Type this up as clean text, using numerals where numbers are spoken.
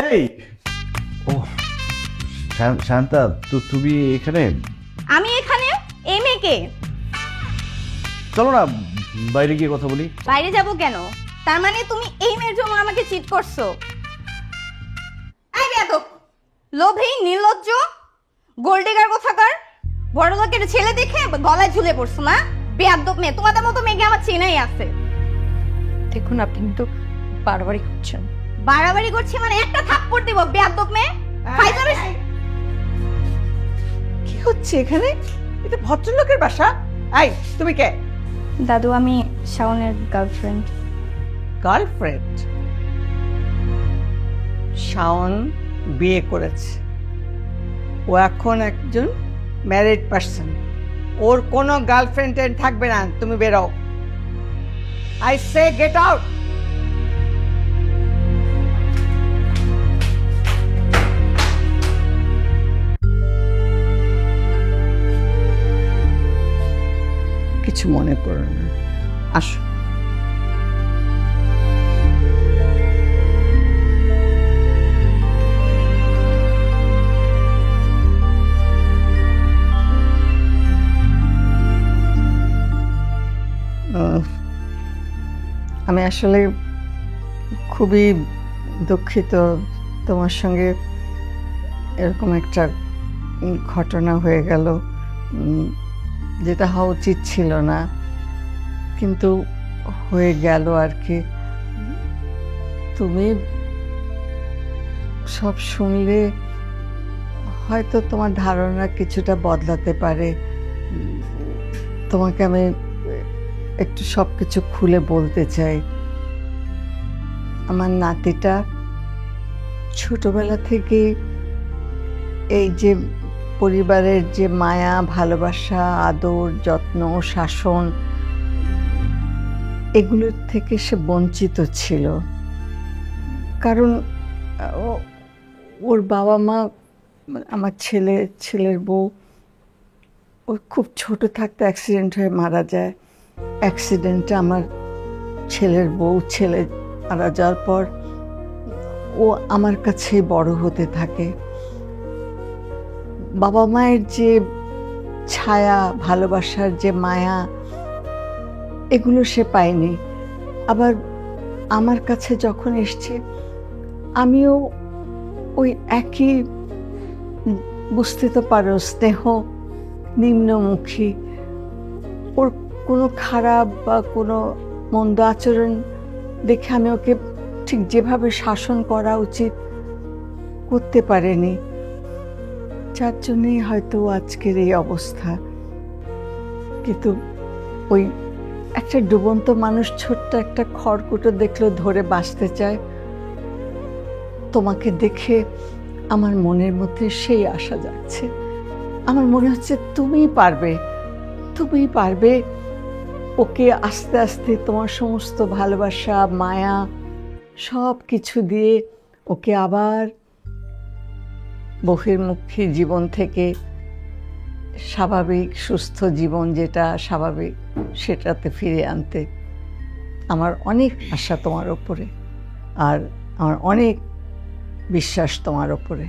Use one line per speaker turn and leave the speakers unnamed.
এই ও শান্তা, তুমি এখানে?
আমি এখানে? এই মেয়েকে?
চলো না বাইরে গিয়ে কথা বলি।
বাইরে যাব কেন? তার মানে তুমি এই মেয়ের জন্য আমাকে চিট করছো? এই বেয়াদব, লোভী, নির্লজ্জ, গোল্ডেগার কোথাকার, বড় লোকের ছেলে দেখে গলায় ঝুলে পড়ছো না? বেয়াদব মেয়ে, তোমাদের মতো মেয়েকে আমার চেনাই আছে।
দেখুন আপনি কিন্তু বাড়াবাড়ি করছেন।
বাড়াবাড়ি করছি মানে একটা থাপ্পড় দিব, বেয়াদব মেয়ে। ফাইজলামি।
কি হচ্ছে এখানে? এটা ভদ্রলোকের বাসা। এই তুমি কে?
দাদু, আমি শাওনের গার্লফ্রেন্ড।
গার্লফ্রেন্ড? শাওন বিয়ে করেছে, ও এখন একজন ম্যারিড পারসন। ওর কোনো গার্লফ্রেন্ড থাকবে না। তুমি বেরো। I say get out. কিছু মনে করো না, আসো। আমি আসলে খুবই দুঃখিত, তোমার সঙ্গে এরকম একটা ঘটনা হয়ে গেল, যেটা হওয়া উচিত ছিল না, কিন্তু হয়ে গেল আর কি। তুমি সব শুনলে হয়তো তোমার ধারণা কিছুটা বদলাতে পারে। তোমাকে আমি একটু সব কিছু খুলে বলতে চাই। আমার নাতিটা ছোটবেলা থেকে এই যে পরিবারের যে মায়া, ভালোবাসা, আদর, যত্ন, শাসন, এগুলোর থেকে সে বঞ্চিত ছিল। কারণ ওর বাবা মা, আমার ছেলের বউ, ও খুব ছোট থাকতে অ্যাক্সিডেন্ট হয়ে মারা যায়। অ্যাক্সিডেন্টে আমার ছেলে মারা যাওয়ার পর ও আমার কাছেই বড় হতে থাকে। বাবা মায়ের যে ছায়া, ভালোবাসার যে মায়া, এগুলো সে পায়নি। আবার আমার কাছে যখন এসছে, আমিও ওই একই, বুঝতে তো পারো, স্নেহ নিম্নমুখী। ওর কোনো খারাপ বা কোনো মন্দ আচরণ দেখে আমি ওকে ঠিক যেভাবে শাসন করা উচিত করতে পারিনি, যার জন্যই হয়তো আজকের এই অবস্থা। কিন্তু ওই একটা ডুবন্ত মানুষ ছোট্ট একটা খড়কুটো দেখলেও ধরে বাঁচতে চায়। তোমাকে দেখে আমার মনের মধ্যে সেই আশা যাচ্ছে। আমার মনে হচ্ছে তুমিই পারবে ওকে আস্তে আস্তে তোমার সমস্ত ভালোবাসা, মায়া, সব কিছু দিয়ে ওকে আবার বহির্মুখী জীবন থেকে স্বাভাবিক সুস্থ জীবন, যেটা স্বাভাবিক, সেটাতে ফিরে আনতে। আমার অনেক আশা তোমার ওপরে, আর আমার অনেক বিশ্বাস তোমার ওপরে।